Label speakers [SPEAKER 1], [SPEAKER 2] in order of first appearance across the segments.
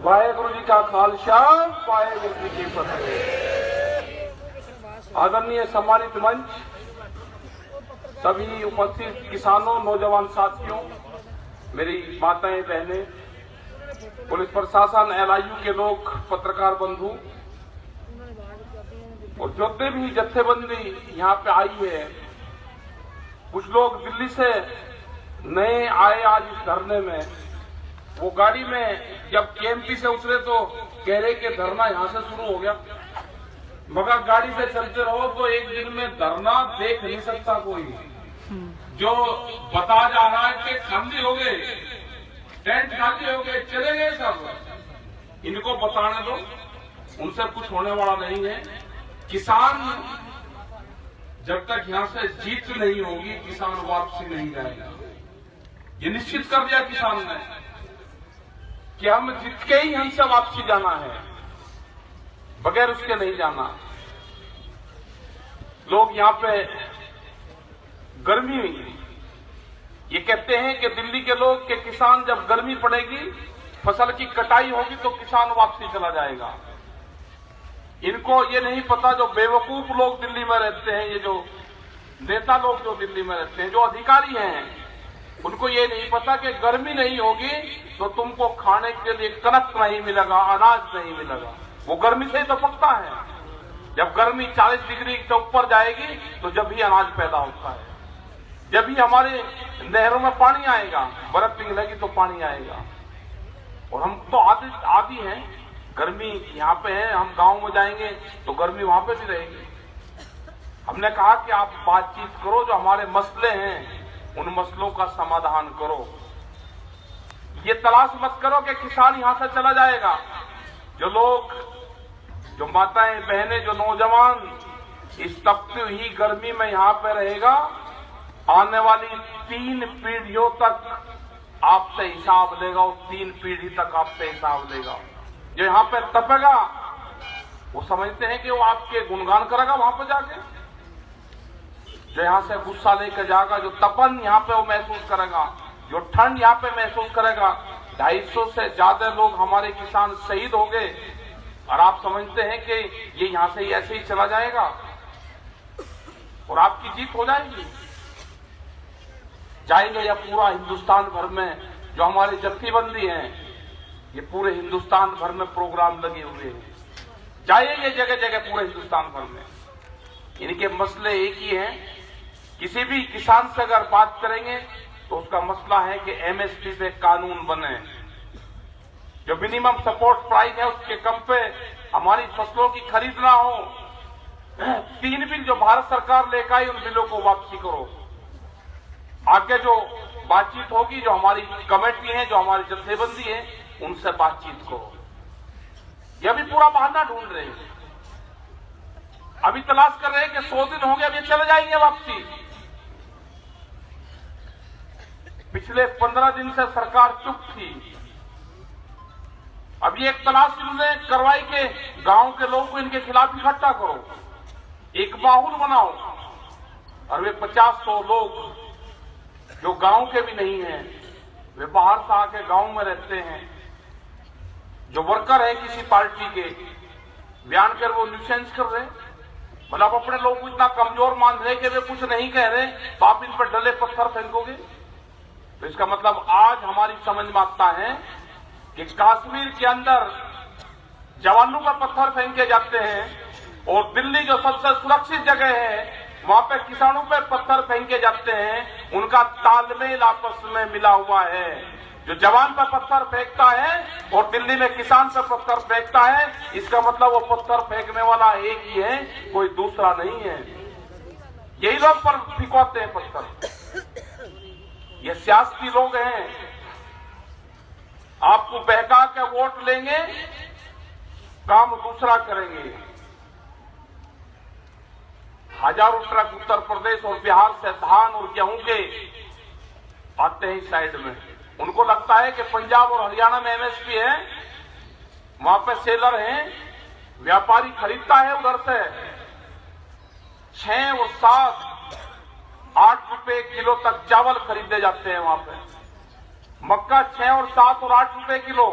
[SPEAKER 1] वाहेगुरु जी का खालसा, वाहेगुरु जी की फतेह। आदरणीय सम्मानित मंच, सभी उपस्थित किसानों, नौजवान साथियों, मेरी माताएं, बहनें, पुलिस प्रशासन, LIU के लोग, पत्रकार बंधु और जितने भी जत्थेबंदी यहाँ पे आई है, कुछ लोग दिल्ली से नए आए आज इस धरने में। वो गाड़ी में जब KMP से उतरे तो कह रहे कि धरना यहाँ से शुरू हो गया, मगर गाड़ी से चलते रहो तो एक दिन में धरना देख नहीं सकता कोई। जो बता जा रहा है कि खाली हो गए, टेंट खाली हो गए, चले गए सब, इनको बताने दो, उनसे कुछ होने वाला नहीं है। किसान जब तक यहां से जीत नहीं होगी, किसान वापसी नहीं जाएगा। ये निश्चित कर दिया किसान ने कि हम जीत के ही हमसे वापसी जाना है, बगैर उसके नहीं जाना। लोग यहां पे गर्मी, ये कहते हैं कि दिल्ली के लोग के किसान जब गर्मी पड़ेगी, फसल की कटाई होगी तो किसान वापसी चला जाएगा। इनको ये नहीं पता, जो बेवकूफ लोग दिल्ली में रहते हैं, ये जो नेता लोग जो दिल्ली में रहते हैं, जो अधिकारी हैं, उनको ये नहीं पता कि गर्मी नहीं होगी तो तुमको खाने के लिए कनक नहीं मिलेगा, अनाज नहीं मिलेगा। वो गर्मी से ही तो पकता है। जब गर्मी 40 डिग्री से ऊपर जाएगी तो जब ही अनाज पैदा होता है, जब ही हमारे नहरों में पानी आएगा, बर्फ पिघलेगी तो पानी आएगा। और हम तो आदि हैं, गर्मी यहाँ पे है, हम गांव में जाएंगे तो गर्मी वहां पे भी रहेगी। हमने कहा कि आप बातचीत करो, जो हमारे मसले हैं उन मसलों का समाधान करो। ये तलाश मत करो कि किसान यहां से चला जाएगा। जो लोग, जो माताएं, बहनें, जो नौजवान इस तपती हुई गर्मी में यहां पे रहेगा, आने वाली 3 पीढ़ियों तक आपसे हिसाब लेगा। वो 3 पीढ़ी तक आपसे हिसाब लेगा। जो यहां पे तपेगा वो समझते हैं कि वो आपके गुणगान करेगा वहां पे जाके। जो यहां से गुस्सा लेकर जाएगा, जो तपन यहां पे वो महसूस करेगा, जो ठंड यहां पे महसूस करेगा। 250 से ज्यादा लोग हमारे किसान शहीद हो गए और आप समझते हैं कि ये यहां से ऐसे ही चला जाएगा और आपकी जीत हो जाएगी? जाएंगे या पूरा हिंदुस्तान भर में जो हमारे जत्थेबंदी हैं, ये पूरे हिंदुस्तान भर में प्रोग्राम लगे हुए हैं, जाएंगे जगह जगह पूरे हिंदुस्तान भर में। इनके मसले एक ही हैं। किसी भी किसान से अगर बात करेंगे तो उसका मसला है कि MSP पे कानून बने, जो मिनिमम सपोर्ट प्राइस है उसके कम पे हमारी फसलों की खरीद ना हो। 3 बिल जो भारत सरकार लेकर आई, उन बिलों को वापसी करो। आगे जो बातचीत होगी, जो हमारी कमेटी है, जो हमारी जत्थेबंदी है, उनसे बातचीत करो। ये भी पूरा बहाना ढूंढ रहे हैं, अभी तलाश कर रहे हैं कि 100 दिन हो गए, अब ये चले जाएंगे वापसी। पिछले 15 दिन से सरकार चुप थी। अब ये एक तलाश इन्होंने करवाई कि गांव के लोगों को इनके खिलाफ इकट्ठा करो, एक माहौल बनाओ। और वे 50-100 लोग जो गांव के भी नहीं हैं, वे बाहर से आके गांव में रहते हैं, जो वर्कर है किसी पार्टी के, बयान कर वो न्यूसेंस कर रहे। मतलब अपने लोगों को इतना कमजोर मान रहे कि वे कुछ नहीं कह रहे, तो आप इन पर डले पत्थर फेंकोगे। तो इसका मतलब आज हमारी समझ में आता है कि कश्मीर के अंदर जवानों पर पत्थर फेंके जाते हैं और दिल्ली जो सबसे सुरक्षित जगह है वहां पे किसानों पर पत्थर फेंके जाते हैं। उनका तालमेल आपस में मिला हुआ है। जो जवान पर पत्थर फेंकता है और दिल्ली में किसान पर पत्थर फेंकता है, इसका मतलब वो पत्थर फेंकने वाला एक ही है, कोई दूसरा नहीं है। यही लोग पर फिकवाते हैं पत्थर, ये सियासी लोग हैं। आपको बहका के वोट लेंगे, काम दूसरा करेंगे। हजारों ट्रक उत्तर प्रदेश और बिहार से धान और गेहूं के आते हैं साइड में। उनको लगता है कि पंजाब और हरियाणा में MSP है, वहां पे सेलर हैं, व्यापारी खरीदता है उधर से। 6 और 7, 8 रुपए किलो तक चावल खरीदे जाते हैं वहां पे। मक्का 6 और 7 और 8 रुपए किलो।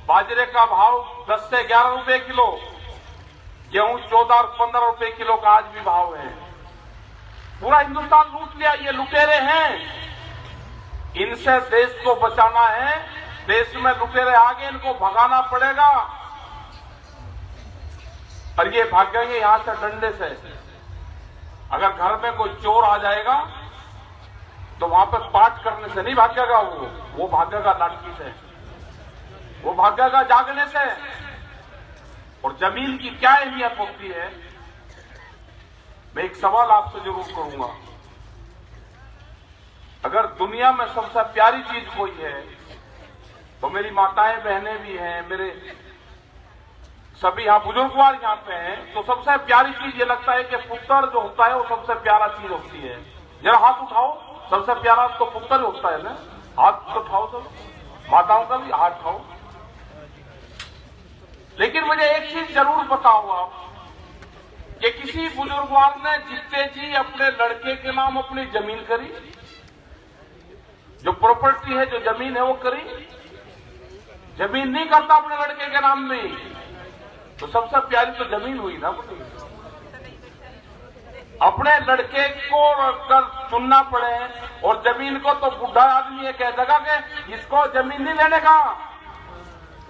[SPEAKER 1] बाजरे का भाव 10 से 11 रुपए किलो, गेहूं 14 और 15 रुपए किलो का आज भी भाव है। पूरा हिंदुस्तान लूट लिया, ये लुटेरे हैं, इनसे देश को बचाना है। देश में लुटेरे आगे, इनको भगाना पड़ेगा और ये भागेंगे यहां से डंडे से। अगर घर में कोई चोर आ जाएगा तो वहां पर पाठ करने से नहीं भागेगा, वो भागेगा लाठी से, वो भागेगा जागने से। और जमीन की क्या अहमियत होती है, मैं एक सवाल आपसे जरूर करूंगा। अगर दुनिया में सबसे प्यारी चीज कोई है तो मेरी माताएं बहनें भी हैं, मेरे सभी यहाँ बुजुर्गवार यहाँ पे हैं, तो सबसे प्यारी चीज ये लगता है कि पुत्र जो होता है वो सबसे प्यारा चीज होती है। जरा हाथ उठाओ, सबसे प्यारा तो पुत्र होता है ना, हाथ उठाओ सब, माताओं का भी हाथ उठाओ। लेकिन मुझे एक चीज जरूर बताओ आप कि किसी बुजुर्गवार ने जित्ते जी अपने लड़के के नाम अपनी जमीन करी, जो प्रॉपर्टी है, जो जमीन है वो करी? जमीन नहीं करता अपने लड़के के नाम में, तो सबसे प्यारी तो जमीन हुई ना अपनी। अपने लड़के को कर चुनना पड़े और जमीन को तो बुढ़ा आदमी ये कह देगा कि इसको जमीन नहीं देने का,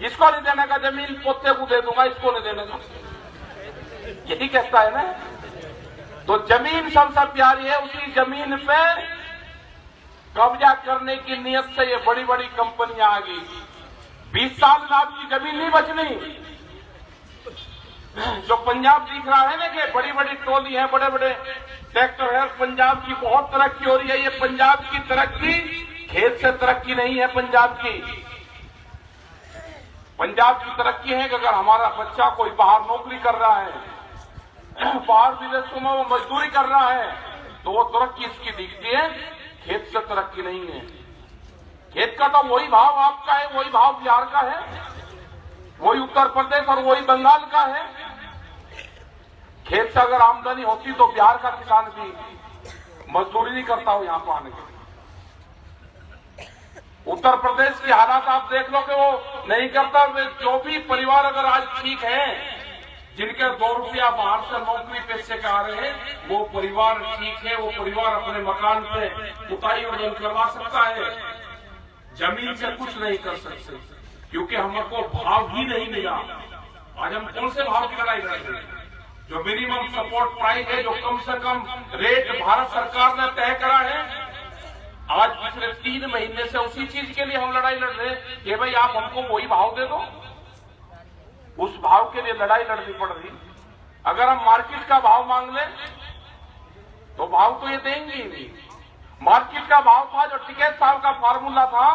[SPEAKER 1] इसको नहीं देने का, जमीन पोते को दे दूंगा, इसको नहीं देने का, यही कहता है ना। तो जमीन सबसे प्यारी है, उसी जमीन पे कब्जा करने की नियत से ये बड़ी बड़ी कंपनियां आ गई। 20 साल में आपकी जमीन नहीं बचनी। जो पंजाब दिख रहा है ना कि बड़ी बड़ी टोली है, बड़े बड़े ट्रैक्टर है, पंजाब की बहुत तरक्की हो रही है, ये पंजाब की तरक्की खेत से तरक्की नहीं है। पंजाब की तरक्की है कि अगर हमारा बच्चा कोई बाहर नौकरी कर रहा है, बाहर विदेशों में वो मजदूरी कर रहा है, तो वो तरक्की इसकी दिखती है, खेत से तरक्की नहीं है। खेत का तो वही भाव आपका है, वही भाव बिहार का है, वही उत्तर प्रदेश और वही बंगाल का है। खेत से अगर आमदनी होती तो बिहार का किसान भी मजदूरी नहीं करता हो यहां पर आने के। उत्तर प्रदेश की हालात आप देख लो कि वो नहीं करता। जो भी परिवार अगर आज ठीक है, जिनके 2 रुपया बाहर से नौकरी पैसे का आ रहे हैं, वो परिवार ठीक है, वो परिवार अपने मकान पे पुताई और रंग करवा सकता है। जमीन से कुछ नहीं कर सकते क्योंकि हमको भाव ही नहीं मिला। आज हम कौन से भाव की लड़ाई लड़ रहे हैं? जो मिनिमम सपोर्ट प्राइस है, जो कम से कम रेट भारत सरकार ने तय करा है, आज पिछले 3 महीने से उसी चीज के लिए हम लड़ाई लड़ रहे हैं कि भाई आप हमको वही भाव दे दो। उस भाव के लिए लड़ाई लड़नी पड़ रही। अगर हम मार्केट का भाव मांग लें तो भाव तो ये देंगे ही नहीं। मार्केट का भाव था, जो टिकैत साहब का फार्मूला था,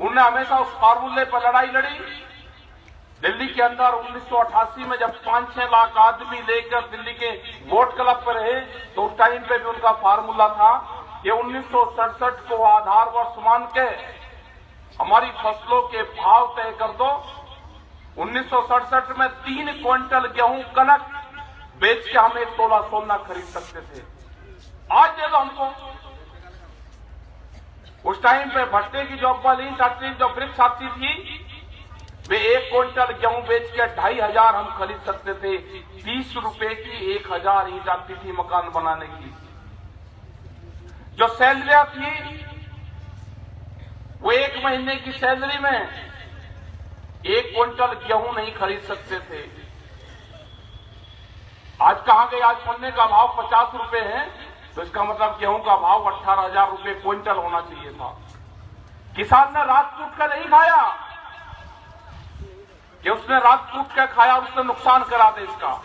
[SPEAKER 1] उन्होंने हमेशा उस फार्मूले पर लड़ाई लड़ी। दिल्ली के अंदर 1988 में जब 5-6 लाख आदमी लेकर दिल्ली के वोट क्लब पर रहे, तो उस टाइम पे भी उनका फार्मूला था कि 1967 को आधार वर्ष मान के हमारी फसलों के भाव तय कर दो। 1967 में 3 क्विंटल गेहूं कनक बेच के हम 1 तोला सोना खरीद सकते थे। आज दे दो हमको। उस टाइम पे भट्टे की जो अव्वल आती, जो ब्रिक्स आती थी, वे 1 क्विंटल गेहूं बेच के 2500 हम खरीद सकते थे। 30 रुपए की 1000 ईंट आती थी मकान बनाने की। जो सैलरियां थी वो 1 महीने की सैलरी में 1 क्विंटल गेहूं नहीं खरीद सकते थे। आज कहां गए? आज पन्ने का भाव 50 रुपए है, तो इसका मतलब गेहूं का भाव 18,000 रुपए क्विंटल होना चाहिए था। किसान ने रात टूट कर नहीं खाया कि उसने रात टूट कर खाया, उसने नुकसान करा देश का।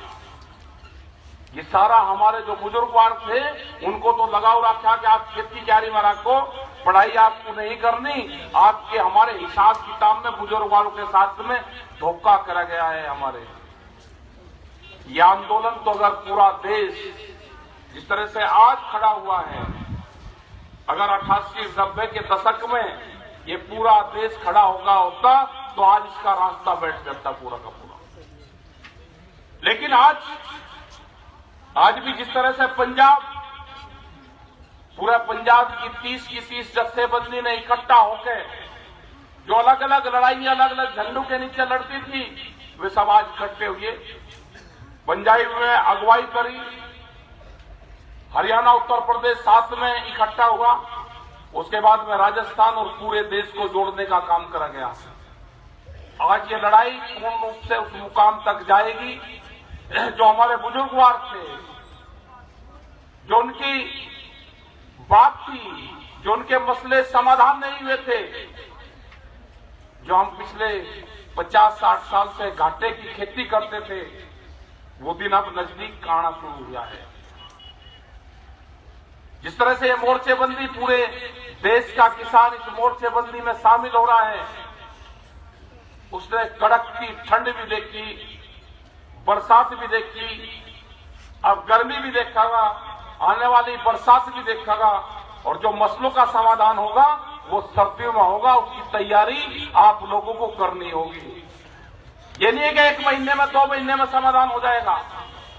[SPEAKER 1] ये सारा हमारे जो बुजुर्गवार थे, उनको तो लगाव रखा कि आप खेती क्यारी में रखो, पढ़ाई आपको नहीं करनी। आपके हमारे हिसाब किताब में बुजुर्गवारों के साथ में धोखा करा गया है हमारे। ये आंदोलन तो अगर पूरा देश जिस तरह से आज खड़ा हुआ है, अगर 88-90 के दशक में ये पूरा देश खड़ा होता तो आज इसका रास्ता बैठ जाता पूरा का पूरा। लेकिन आज भी जिस तरह से पूरा पंजाब की 30 जत्थेबंदी ने इकट्ठा होकर जो अलग अलग लड़ाई अलग अलग झंडों के नीचे लड़ती थी, वे सब आज इकट्ठे हुए पंजाब में अगुवाई करी, हरियाणा उत्तर प्रदेश साथ में इकट्ठा हुआ, उसके बाद में राजस्थान और पूरे देश को जोड़ने का काम करा गया। आज ये लड़ाई पूर्ण रूप से उस मुकाम तक जाएगी जो हमारे बुजुर्गवार थे, जो उनकी बात थी, जो उनके मसले समाधान नहीं हुए थे, जो हम पिछले 50-60 साल से घाटे की खेती करते थे, वो दिन अब नजदीक आना शुरू हुआ है। जिस तरह से ये मोर्चेबंदी, पूरे देश का किसान इस मोर्चेबंदी में शामिल हो रहा है, उसने कड़कती ठंड भी देखी, बरसात भी देखी, अब गर्मी भी देखेगा, आने वाली बरसात भी देखेगा, और जो मसलों का समाधान होगा वो सर्दियों में होगा। उसकी तैयारी आप लोगों को करनी होगी। ये नहीं है कि 1 महीने में 2 महीने में समाधान हो जाएगा।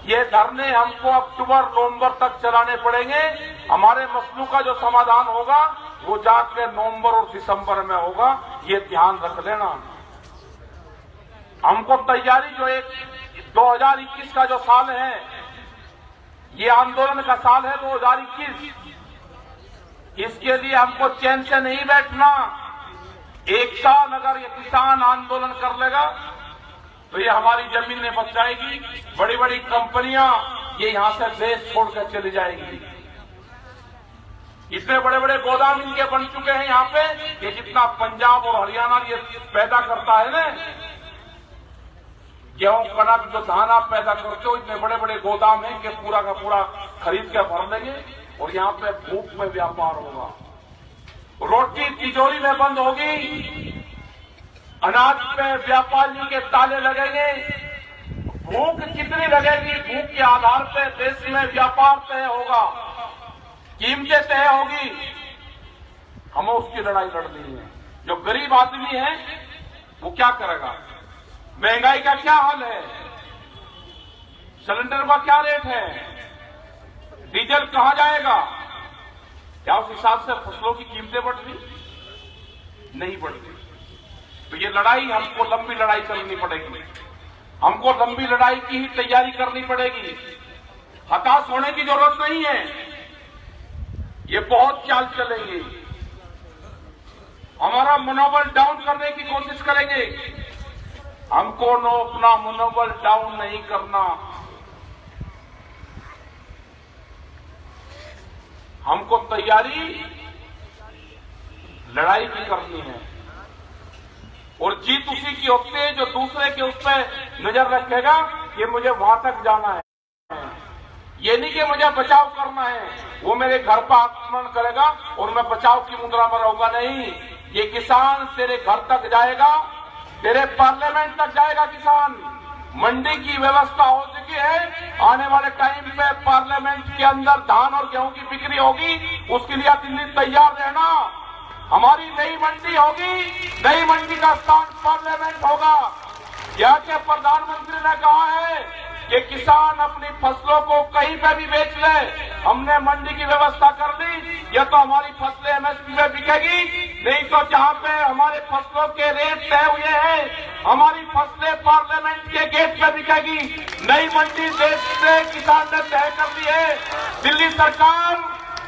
[SPEAKER 1] ये धरने हमको अक्टूबर नवंबर तक चलाने पड़ेंगे। हमारे मसलों का जो समाधान होगा वो जाके नवंबर और दिसंबर में होगा, ये ध्यान रख लेना। हमको तैयारी जो 2021 का जो साल है, ये आंदोलन का साल है 2021, इसके लिए हमको चैन से नहीं बैठना। 1 साल अगर ये किसान आंदोलन कर लेगा तो ये हमारी जमीनें बच जाएगी, बड़ी बड़ी कंपनियां ये यहां से देश छोड़कर चली जाएगी। इतने बड़े बड़े गोदाम इनके बन चुके हैं यहां पे कि जितना पंजाब और हरियाणा ये पैदा करता है ना, गेहूं कनक जो धान आप पैदा करते हो, इतने बड़े बड़े गोदाम हैं कि पूरा का पूरा खरीद के भर लेंगे और यहां पे भूख में व्यापार होगा, रोटी तिजोरी में बंद होगी, अनाज पे व्यापारी के ताले लगेंगे। भूख कितनी लगेगी, भूख के आधार पे देश में व्यापार तय होगा, कीमतें तय होगी। हमें उसकी लड़ाई लड़नी है। जो गरीब आदमी है वो क्या करेगा? महंगाई का क्या हाल है, सिलेंडर का क्या रेट है, डीजल कहां जाएगा? क्या उस हिसाब से फसलों की कीमतें बढ़ रही? नहीं बढ़ रही। तो ये लड़ाई हमको लंबी लड़ाई चलनी पड़ेगी, हमको लंबी लड़ाई की ही तैयारी करनी पड़ेगी। हताश होने की जरूरत नहीं है, ये बहुत चाल चलेंगे, हमारा मनोबल डाउन करने की कोशिश करेंगे। हमको अपना मनोबल डाउन नहीं करना, हमको तैयारी लड़ाई की करनी है। और जीत उसी की होती है जो दूसरे के उस पर नजर रखेगा कि मुझे वहां तक जाना है। ये नहीं कि मुझे बचाव करना है, वो मेरे घर पर आक्रमण करेगा और मैं बचाव की मुद्रा में रहूंगा। नहीं, ये किसान तेरे घर तक जाएगा, तेरे पार्लियामेंट तक जाएगा। किसान मंडी की व्यवस्था हो चुकी है, आने वाले टाइम पे पार्लियामेंट के अंदर धान और गेहूं की बिक्री होगी, उसके लिए दिल्ली तैयार रहना। हमारी नई मंडी होगी, नई मंडी का स्थान पार्लियामेंट होगा। यहाँ के प्रधानमंत्री ने कहा है कि किसान अपनी फसलों को कहीं पे भी बेच ले, हमने मंडी की व्यवस्था कर ली। या तो हमारी फसलें एमएसपी में बिकेगी, नहीं तो जहां पे हमारे फसलों के रेट तय हुए हैं, हमारी फसलें पार्लियामेंट के गेट पे बिकेगी। नई मंडी देश से किसान ने तय कर दी है। दिल्ली सरकार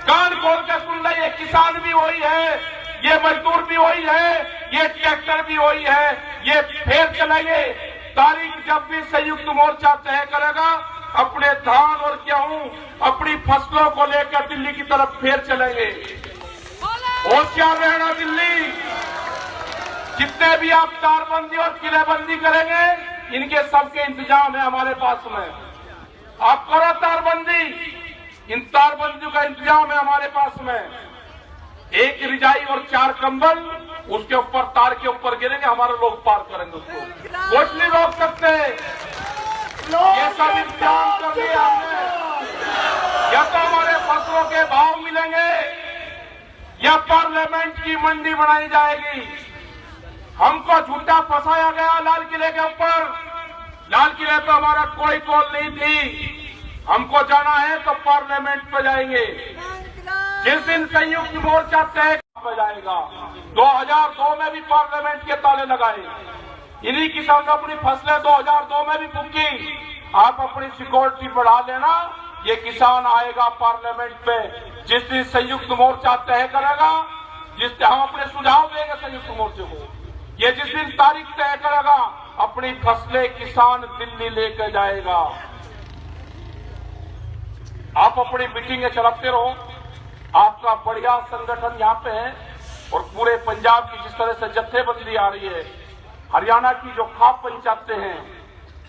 [SPEAKER 1] कान खोल के सुन रही है, किसान भी वही है, ये मजदूर भी वही है, ये ट्रैक्टर भी वही है। ये फेर चलेंगे। तारीख जब भी संयुक्त मोर्चा तय करेगा, अपने धान और गेहूं, अपनी फसलों को लेकर दिल्ली की तरफ फेर चलेंगे। होशियार रहना दिल्ली, जितने भी आप तारबंदी और किलेबंदी करेंगे, इनके सबके इंतजाम है हमारे पास में। आप करो तारबंदी, इन तारबंदियों का इंतजाम है हमारे पास में। 1 रिजाई और 4 कंबल, उसके ऊपर तार के ऊपर गिरेंगे, हमारे लोग पार करेंगे उसको, कुछ नहीं रोक सकते। ये सब इंतजाम कर लिया हमने। या तो हमारे फसलों के भाव मिलेंगे या पार्लियामेंट की मंडी बनाई जाएगी। हमको झूठा फंसाया गया लाल किले के ऊपर। लाल किले पर हमारा कोई कॉल नहीं थी। हमको जाना है तो पार्लियामेंट पे जाएंगे। जिस दिन संयुक्त मोर्चा तय हो जाएगा, 2002 में भी पार्लियामेंट के ताले लगाए। इन्हीं किसान ने अपनी फसलें 2002 में भी फूंकी। आप अपनी सिक्योरिटी बढ़ा लेना, ये किसान आएगा पार्लियामेंट पे जिस दिन संयुक्त मोर्चा तय करेगा, जिस दिन हम अपने सुझाव देंगे संयुक्त मोर्चे को, ये जिस दिन तारीख तय करेगा अपनी फसलें किसान दिल्ली लेकर जाएगा। आप अपनी मीटिंगें चलाते रहो, आपका बढ़िया संगठन यहाँ पे है और पूरे पंजाब की जिस तरह से जत्थेबंदी आ रही है, हरियाणा की जो खाप पंचायतें हैं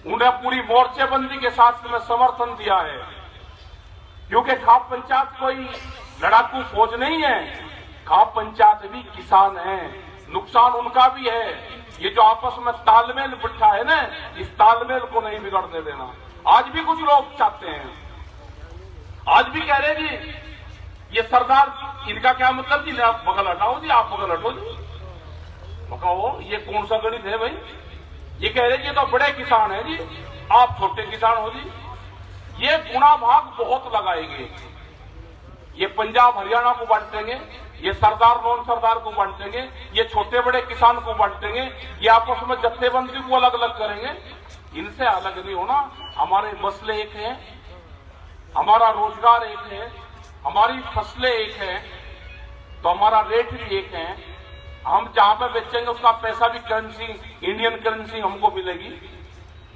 [SPEAKER 1] उन्हें पूरी मोर्चेबंदी के साथ में समर्थन दिया है, क्योंकि खाप पंचायत कोई लड़ाकू फौज नहीं है, खाप पंचायत भी किसान हैं, नुकसान उनका भी है। ये जो आपस में तालमेल बिठा है ना, इस तालमेल को नहीं बिगड़ने देना। आज भी कुछ लोग चाहते हैं, आज भी कह रहे जी ये सरदार, इनका क्या मतलब जी, आप बगल हटाओ जी, आप बगल हटो जी। बताओ ये कौन सा गणित है भाई? ये कह रहे जी तो बड़े किसान है जी, आप छोटे किसान हो जी। ये गुणा भाग बहुत लगाएंगे, ये पंजाब हरियाणा को बांटेंगे, ये सरदार नॉन सरदार को बांटेंगे, ये छोटे बड़े किसान को बांटेंगे, ये आपस में जत्थेबंदी को अलग अलग करेंगे। इनसे अलग नहीं होना। हमारे मसले एक हैं, हमारा रोजगार एक है, हमारी फसलें एक है, तो हमारा रेट भी एक है। हम जहां पे बेचेंगे उसका पैसा भी करेंसी, इंडियन करेंसी हमको मिलेगी।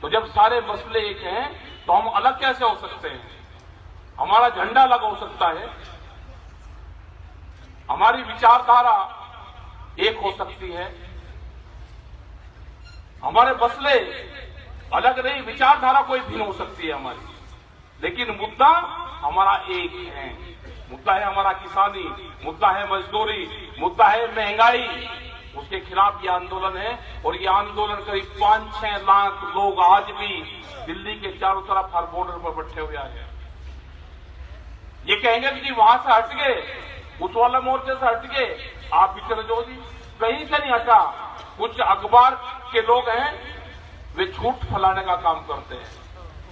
[SPEAKER 1] तो जब सारे मसले एक हैं तो हम अलग कैसे हो सकते हैं? हमारा झंडा अलग हो सकता है, हमारी विचारधारा एक हो सकती है, हमारे मसले अलग नहीं, विचारधारा कोई भिन्न हो सकती है हमारी, लेकिन मुद्दा हमारा एक है। मुद्दा है हमारा किसानी, मुद्दा है मजदूरी, मुद्दा है महंगाई। उसके खिलाफ ये आंदोलन है और ये आंदोलन करीब 5-6 लाख लोग आज भी दिल्ली के चारों तरफ हर बॉर्डर पर बैठे हुए हैं। ये कहेंगे कि जी वहां से हट गए, उस वाला मोर्चे से हट गए, आप भी चले जाओ जी। कहीं से नहीं हटा। कुछ अखबार के लोग हैं वे झूठ फैलाने का काम करते हैं,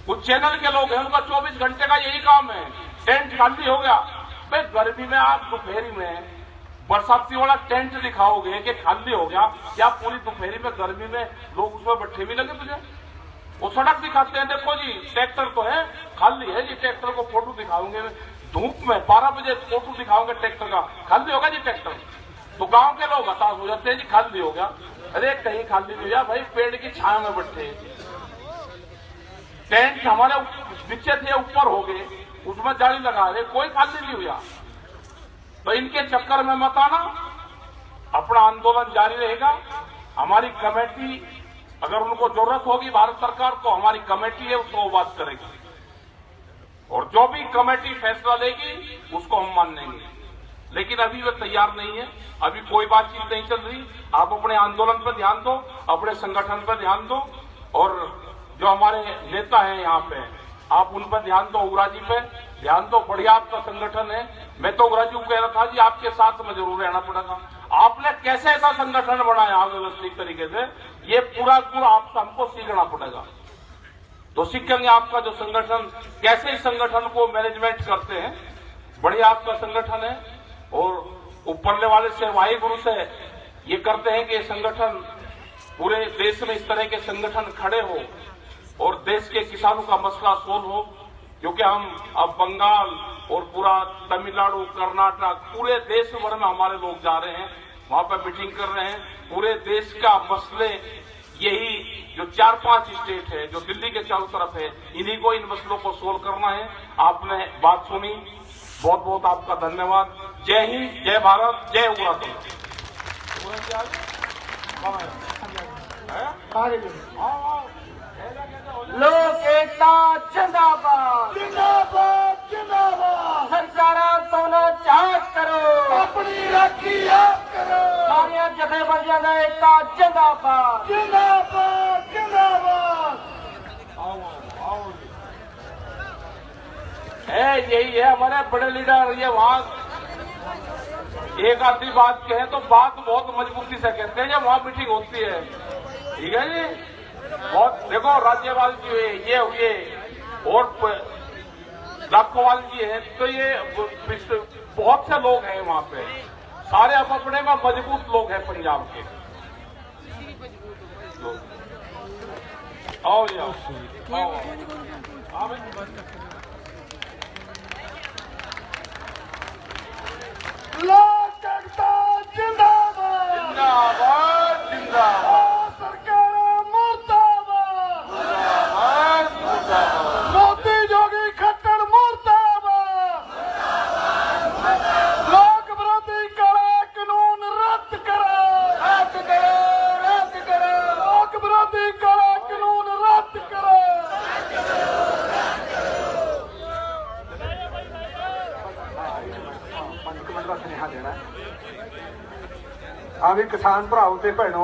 [SPEAKER 1] कुछ चैनल के लोग हैं उनका 24 घंटे का यही काम है। टेंट खाली हो गया भाई, गर्मी में आप दोपहरी में बरसाती वाला टेंट दिखाओगे कि खाली हो गया, क्या पूरी दोपहरी में गर्मी में लोग उसमें बैठे भी लगे तुझे? वो सड़क दिखाते हैं, देखो जी ट्रैक्टर तो है, खाली है जी, ट्रैक्टर को फोटो दिखाओगे धूप में 12 बजे फोटो दिखाओगे ट्रैक्टर का, खाली होगा जी ट्रैक्टर। तो गांव के लोग हताश हो जाते हैं जी खाली हो गया। अरे कहीं खाली नहीं हुआ भाई, पेड़ की छाया में बैठे, टेंट हमारे नीचे थे ऊपर हो गए, उसमें जाली लगा रहे, कोई खाली नहीं हुआ। तो इनके चक्कर में मत आना, अपना आंदोलन जारी रहेगा। हमारी कमेटी, अगर उनको जरूरत होगी भारत सरकार को, हमारी कमेटी है उसको बात करेगी और जो भी कमेटी फैसला लेगी उसको हम मान लेंगे। लेकिन अभी वे तैयार नहीं है, अभी कोई बातचीत नहीं चल रही। आप अपने आंदोलन पर ध्यान दो, अपने संगठन पर ध्यान दो और जो हमारे नेता हैं यहाँ पे, आप उन पर ध्यान दो, उग्रा जी पे ध्यान दो। बढ़िया आपका संगठन है। मैं तो उग्रा जी को कह रहा था जी आपके साथ में जरूर रहना पड़ेगा। आपने कैसे ऐसा संगठन बनाया व्यवस्थित तरीके से, ये पूरा आपसे हमको सीखना पड़ेगा। तो सीखेंगे आपका जो संगठन, कैसे इस संगठन को मैनेजमेंट करते हैं। बढ़िया आपका संगठन है और ऊपरले वाले से, वाहिगुरु से ये करते हैं कि संगठन पूरे देश में इस तरह के संगठन खड़े हो और देश के किसानों का मसला सोल्व हो। क्योंकि हम अब बंगाल और पूरा तमिलनाडु, कर्नाटक, पूरे देश भर में हमारे लोग जा रहे हैं, वहां पर मीटिंग कर रहे हैं। पूरे देश का मसले यही जो 4-5 स्टेट है जो दिल्ली के चारों तरफ है, इन्हीं को इन मसलों को सोल्व करना है। आपने बात सुनी, बहुत बहुत आपका धन्यवाद। जय हिंद, जय भारत, जय उग्रा।
[SPEAKER 2] लोक एकता जिंदाबाद, जिंदाबाद जिंदाबाद। सरकारा तो ना चाहत करो, अपनी राखी आप करो। सारिया जथेबंदियां का एकता जिंदाबाद, जिंदाबाद जिंदाबाद।
[SPEAKER 1] यही है हमारे बड़े लीडर। ये वहां एक आधी बात कहे तो बात बहुत मजबूती से कहते हैं जब वहां मीटिंग होती है। ठीक है जी, बहुत देखो राज्यपाल जी हुए, ये हुए और राघोपाल जी हैं, तो ये बहुत से लोग हैं वहां पे। सारे अब अपने में मजबूत लोग हैं पंजाब के लोग। आओ जी आओ, आओ, आओ।
[SPEAKER 2] लोक एकता जिंदाबाद
[SPEAKER 1] जिंदाबाद जिंदाबाद
[SPEAKER 2] सरकार मुर्दाबाद
[SPEAKER 1] मुर्दाबाद
[SPEAKER 2] मोदी जोगी खट्टर मुर्दाबाद लोक विरोधी काला कानून रद्द करो लोक विरोधी काला कानून रद्द करो ਆ ਵੀ ਕਿਸਾਨ ਭਰਾਓ ਤੇ ਭੈਣੋ